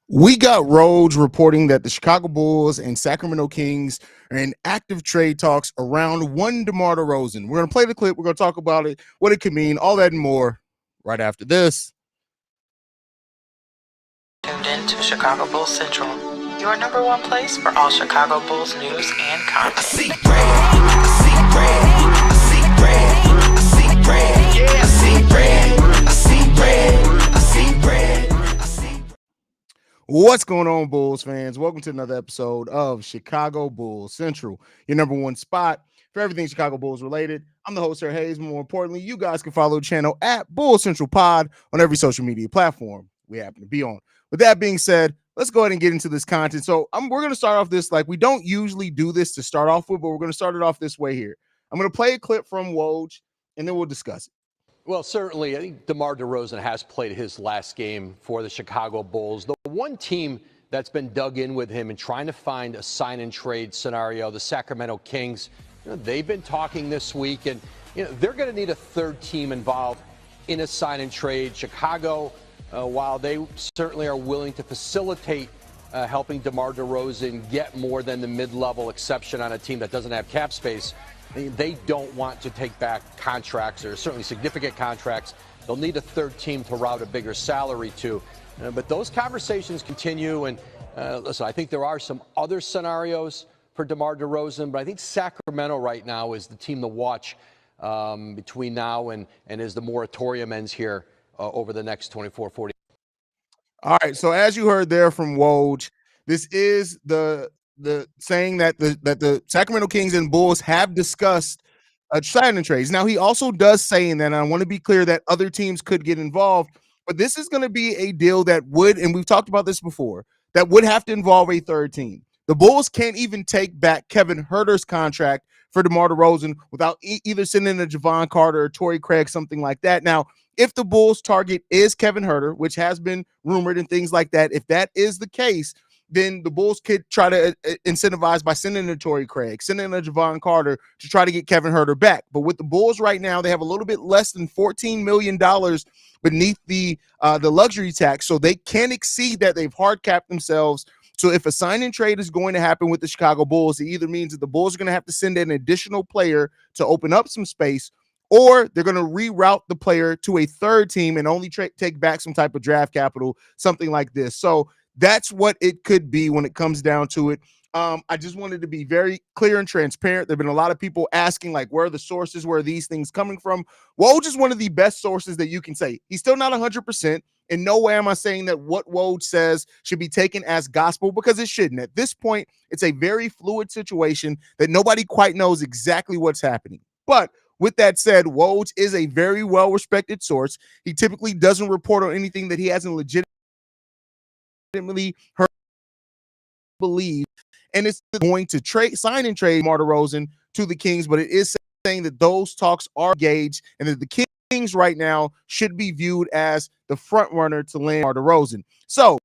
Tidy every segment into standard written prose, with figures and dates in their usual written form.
We got Rhodes reporting that the Chicago Bulls and Sacramento Kings are in active trade talks around one DeMar DeRozan. We're going to play the clip. We're going to talk about it, what it could mean, all that and more right after this. Tuned in to Chicago Bulls Central, your number one place for all Chicago Bulls news and content. I see red, I see red, I see red, I see red, yeah, I see red, I see red, I see red, I see. What's going on, Bulls fans? Welcome to another episode of Chicago Bulls Central, your number one spot for everything Chicago Bulls related. I'm the host, Haize. More importantly, you guys can follow the channel at Bulls Central Pod on every social media platform we happen to be on. With that being said, let's go ahead and get into this content. So we're going to start off this like we don't usually do this to start off with, but we're going to start it off this way here. I'm going to play a clip from Woj, and then we'll discuss it. Well, certainly, I think DeMar DeRozan has played his last game for the Chicago Bulls. The one team that's been dug in with him and trying to find a sign-and-trade scenario, the Sacramento Kings, they've been talking this week, and they're going to need a third team involved in a sign-and-trade. Chicago, while they certainly are willing to facilitate helping DeMar DeRozan get more than the mid-level exception on a team that doesn't have cap space, they don't want to take back contracts, or certainly significant contracts. They'll need a third team to route a bigger salary to. But those conversations continue. And listen, I think there are some other scenarios for DeMar DeRozan, but I think Sacramento right now is the team to watch between now and as the moratorium ends here over the next 24, 40. All right. So as you heard there from Woj, this is the saying that the Sacramento Kings and Bulls have discussed signing trades. Now, he also does say in that, and I want to be clear that other teams could get involved, but this is going to be a deal that would, and we've talked about this before, that would have to involve a third team. The Bulls can't even take back Kevin Huerter's contract for DeMar DeRozan without either sending a Javon Carter or Torrey Craig, something like that. Now, if the Bulls' target is Kevin Huerter, which has been rumored and things like that, if that is the case, then the Bulls could try to incentivize by sending a Torrey Craig, sending a Javon Carter to try to get Kevin Huerter back. But with the Bulls right now, they have a little bit less than $14 million beneath the luxury tax, so they can exceed that. They've hard capped themselves. So if a sign-and trade is going to happen with the Chicago Bulls, it either means that the Bulls are going to have to send an additional player to open up some space, or they're going to reroute the player to a third team and only take back some type of draft capital, something like this. So that's what it could be when it comes down to it. I just wanted to be very clear and transparent. There have been a lot of people asking, like, where are the sources? Where are these things coming from? Woj is one of the best sources that you can say. He's still not 100%. In no way am I saying that what Woj says should be taken as gospel, because it shouldn't. At this point, it's a very fluid situation that nobody quite knows exactly what's happening. But with that said, Woj is a very well-respected source. He typically doesn't report on anything that he hasn't legitimately heard, believe, and it's going to sign and trade DeMar DeRozan to the Kings, but it is saying that those talks are engaged and that the Kings right now should be viewed as the front runner to land DeMar DeRozan. So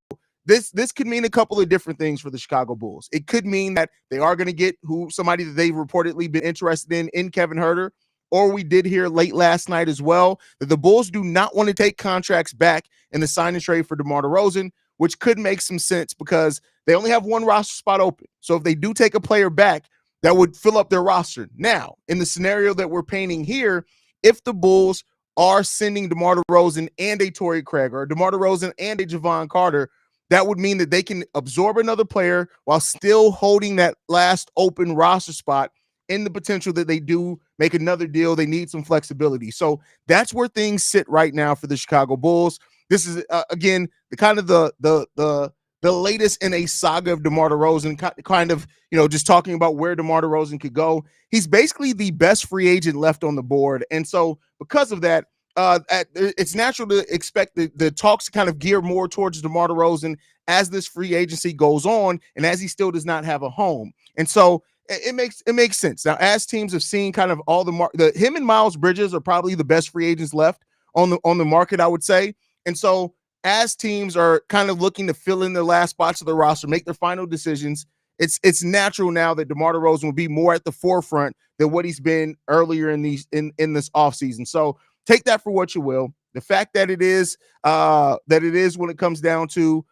this could mean a couple of different things for the Chicago Bulls. It could mean that they are going to get somebody that they've reportedly been interested in Kevin Huerter. Or we did hear late last night as well that the Bulls do not want to take contracts back in the sign and trade for DeMar DeRozan, which could make some sense because they only have one roster spot open. So if they do take a player back, that would fill up their roster. Now, in the scenario that we're painting here, if the Bulls are sending DeMar DeRozan and a Torrey Craig, or DeMar DeRozan and a Javon Carter, that would mean that they can absorb another player while still holding that last open roster spot. In the potential that they do make another deal, they need some flexibility. So that's where things sit right now for the Chicago Bulls. This is again the kind of the latest in a saga of DeMar DeRozan, kind of just talking about where DeMar DeRozan could go. He's basically the best free agent left on the board, and so because of that, it's natural to expect the talks to kind of gear more towards DeMar DeRozan as this free agency goes on, and as he still does not have a home, and so. It makes sense. Now, as teams have seen kind of all him and Miles Bridges are probably the best free agents left on the market, I would say. And so as teams are kind of looking to fill in their last spots of the roster, make their final decisions, it's natural now that DeMar DeRozan will be more at the forefront than what he's been earlier in this offseason. So take that for what you will. The fact that it is when it comes down to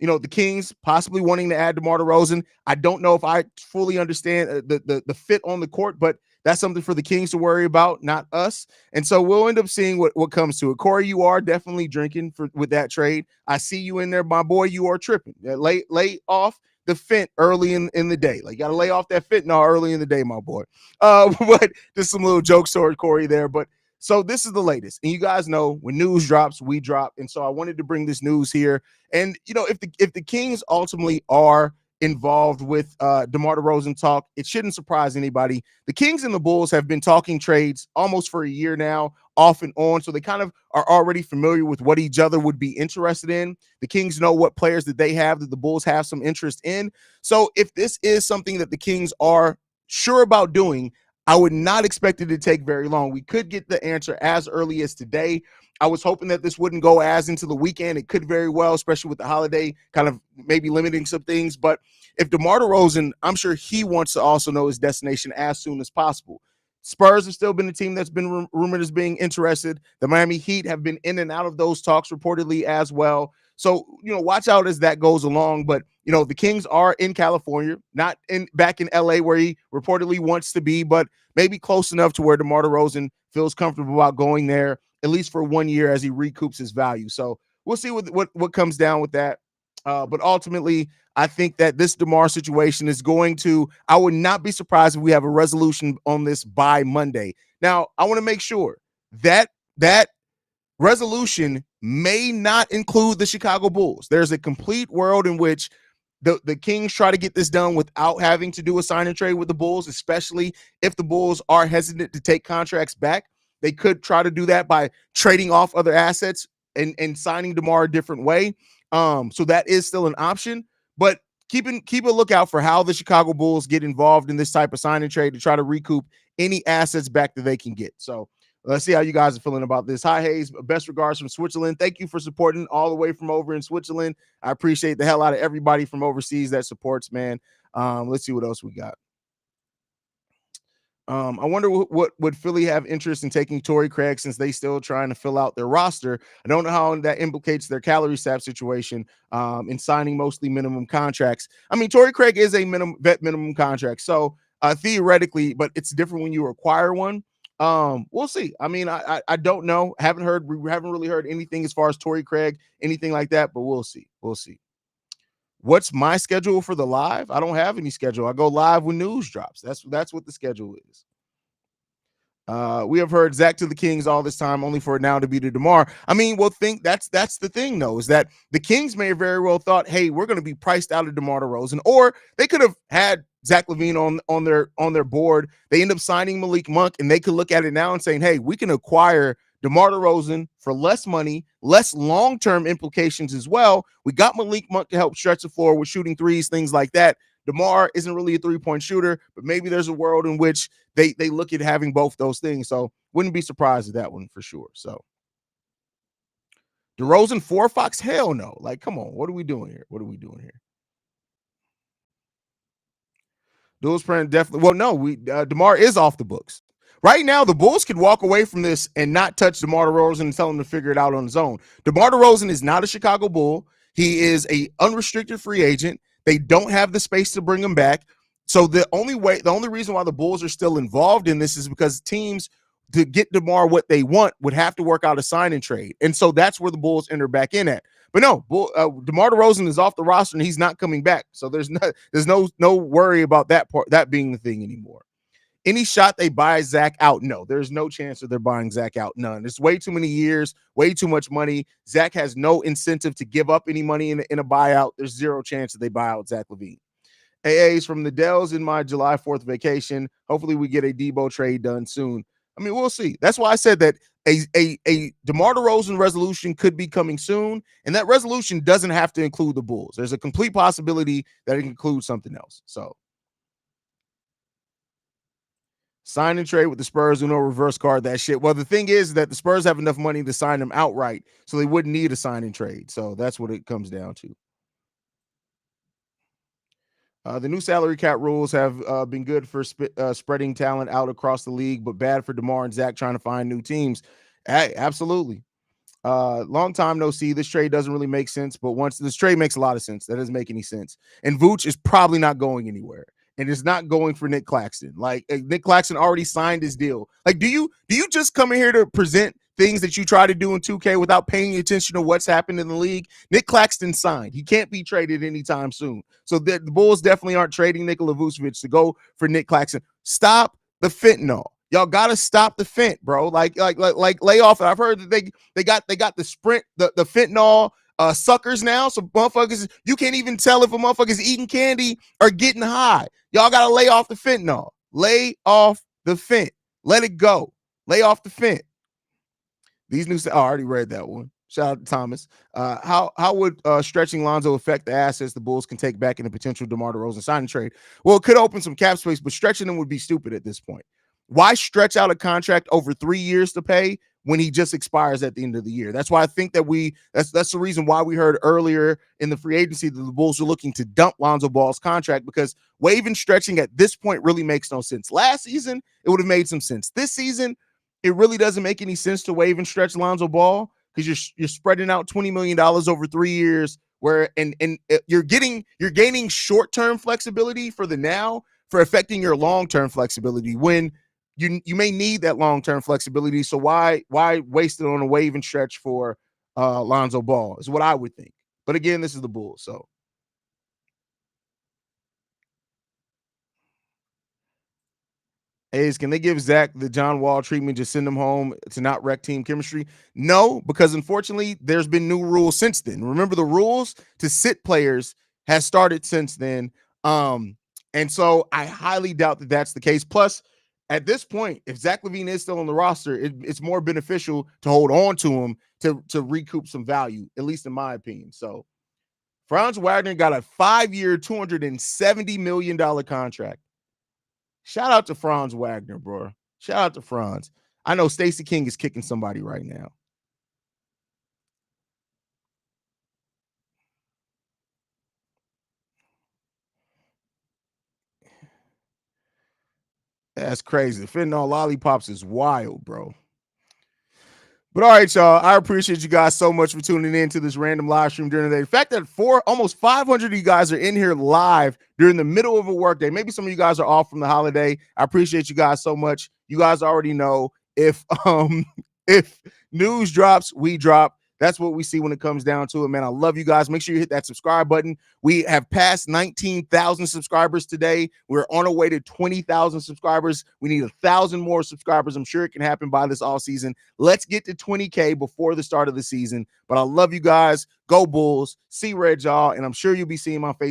the Kings possibly wanting to add DeMar DeRozan. I don't know if I fully understand the fit on the court, but that's something for the Kings to worry about, not us. And so we'll end up seeing what comes to it. Corey, you are definitely drinking with that trade. I see you in there, my boy. You are tripping. Lay off the fent early in the day. Like, you got to lay off that fentanyl early in the day, my boy. But just some little jokes toward Corey there. But so this is the latest. And you guys know when news drops, we drop. And so I wanted to bring this news here. And, if the Kings ultimately are involved with DeMar DeRozan talk, it shouldn't surprise anybody. The Kings and the Bulls have been talking trades almost for a year now, off and on. So they kind of are already familiar with what each other would be interested in. The Kings know what players that they have that the Bulls have some interest in. So if this is something that the Kings are sure about doing, I would not expect it to take very long. We could get the answer as early as today. I was hoping that this wouldn't go as into the weekend. It could very well, especially with the holiday kind of maybe limiting some things. But if DeMar DeRozan, I'm sure he wants to also know his destination as soon as possible. Spurs have still been a team that's been rumored as being interested. The Miami Heat have been in and out of those talks reportedly as well. So, watch out as that goes along. But, the Kings are in California, not back in LA where he reportedly wants to be, but maybe close enough to where DeMar DeRozan feels comfortable about going there, at least for 1 year as he recoups his value. So we'll see what comes down with that. But ultimately, I think that this DeMar situation is I would not be surprised if we have a resolution on this by Monday. Now, I want to make sure that resolution may not include the Chicago Bulls. There's a complete world in which the Kings try to get this done without having to do a sign and trade with the Bulls, especially if the Bulls are hesitant to take contracts back. They could try to do that by trading off other assets and signing DeMar a different way. So that is still an option, but keep a lookout for how the Chicago Bulls get involved in this type of sign and trade to try to recoup any assets back that they can get. So let's see how you guys are feeling about this. Hi, Haize. Best regards from Switzerland. Thank you for supporting all the way from over in Switzerland. I appreciate the hell out of everybody from overseas that supports, man. Let's see what else we got. I wonder what would Philly have interest in taking Torrey Craig since they still trying to fill out their roster. I don't know how that implicates their salary cap situation in signing mostly minimum contracts. I mean, Torrey Craig is a minimum contract, so theoretically, but it's different when you acquire one. We'll see. I mean, I don't know. We haven't really heard anything as far as Torrey Craig, anything like that, but we'll see. What's my schedule for the live? I don't have any schedule. I go live when news drops. That's what the schedule is. We have heard Zach to the Kings all this time, only for it now to be to DeMar. I mean, that's the thing, though, is that the Kings may have very well thought, hey, we're going to be priced out of DeMar DeRozan, or they could have had Zach LaVine on their board. They end up signing Malik Monk, and they could look at it now and saying, hey, we can acquire DeMar DeRozan for less money, less long-term implications as well. We got Malik Monk to help stretch the floor with shooting threes, things like that. DeMar isn't really a three-point shooter, but maybe there's a world in which they look at having both those things. So wouldn't be surprised at that one for sure. So DeRozan 4 Fox? Hell no. Like, come on. What are we doing here? Dual sprint definitely. Well, no, DeMar is off the books. Right now, the Bulls could walk away from this and not touch DeMar DeRozan and tell him to figure it out on his own. DeMar DeRozan is not a Chicago Bull. He is a unrestricted free agent. They don't have the space to bring him back. So the only reason why the Bulls are still involved in this is because teams, to get DeMar what they want, would have to work out a sign and trade. And so that's where the Bulls enter back in at. But no, DeMar DeRozan is off the roster and he's not coming back. So there's no worry about that part, that being the thing anymore. Any shot they buy Zach out? No, there's no chance that they're buying Zach out. None. There's way too many years, way too much money. Zach has no incentive to give up any money in a buyout. There's zero chance that they buy out Zach LaVine. AA's from the Dells in my July 4th vacation. Hopefully we get a Debo trade done soon. I mean, we'll see. That's why I said that a DeMar DeRozan resolution could be coming soon, and that resolution doesn't have to include the Bulls. There's a complete possibility that it includes something else. So sign and trade with the Spurs, no reverse card that shit. Well, the thing is that the Spurs have enough money to sign them outright, so they wouldn't need a sign and trade. So that's what it comes down to. The new salary cap rules have been good for spreading talent out across the league, but bad for DeMar and Zach trying to find new teams. Hey, absolutely. Long time no see. This trade doesn't really make sense, but once this trade makes a lot of sense, that doesn't make any sense. And Vooch is probably not going anywhere, and it's not going for Nick Claxton. Like Nick Claxton already signed his deal. Like, do you just come in here to present things that you try to do in 2K without paying attention to what's happened in the league? Nick Claxton signed. He can't be traded anytime soon. So the Bulls definitely aren't trading Nikola Vucevic to go for Nick Claxton. Stop the fentanyl. Y'all gotta stop the fent, bro. Like lay off it. I've heard that they got the sprint, the fentanyl suckers now. So motherfuckers, you can't even tell if a motherfucker's eating candy or getting high. Y'all gotta lay off the fentanyl. Lay off the fent. Let it go. Lay off the fent. These new, I already read that one. Shout out to Thomas. How would stretching Lonzo affect the assets the Bulls can take back in a potential DeMar DeRozan signing trade? Well, it could open some cap space, but stretching them would be stupid at this point. Why stretch out a contract over 3 years to pay when he just expires at the end of the year? That's why I think that that's the reason why we heard earlier in the free agency that the Bulls are looking to dump Lonzo Ball's contract, because waiving stretching at this point really makes no sense. Last season, it would have made some sense. This season, it really doesn't make any sense to waive and stretch Lonzo Ball, because you're spreading out $20 million over 3 years, where and you're gaining short-term flexibility for the now for affecting your long-term flexibility when you may need that long-term flexibility. So why waste it on a wave and stretch for Lonzo Ball is what I would think. But again, this is the Bulls. So Haize, can they give Zach the John Wall treatment, just send him home to not wreck team chemistry? No, because unfortunately there's been new rules since then. Remember, the rules to sit players has started since then. And so I highly doubt that that's the case. Plus, at this point, if Zach LaVine is still on the roster, it's more beneficial to hold on to him to recoup some value, at least in my opinion. So Franz Wagner got a 5-year, $270 million contract. Shout out to Franz Wagner, bro. Shout out to Franz. I know Stacey King is kicking somebody right now. That's crazy. Fentanyl lollipops is wild, bro. But all right, y'all. I appreciate you guys so much for tuning in to this random live stream during the day. The fact that almost 500 of you guys are in here live during the middle of a workday. Maybe some of you guys are off from the holiday. I appreciate you guys so much. You guys already know if news drops, we drop. That's what we see when it comes down to it, man. I love you guys. Make sure you hit that subscribe button. We have passed 19,000 subscribers today. We're on our way to 20,000 subscribers. We need 1,000 more subscribers. I'm sure it can happen by this all season. Let's get to 20K before the start of the season. But I love you guys. Go Bulls. See red, y'all. And I'm sure you'll be seeing my face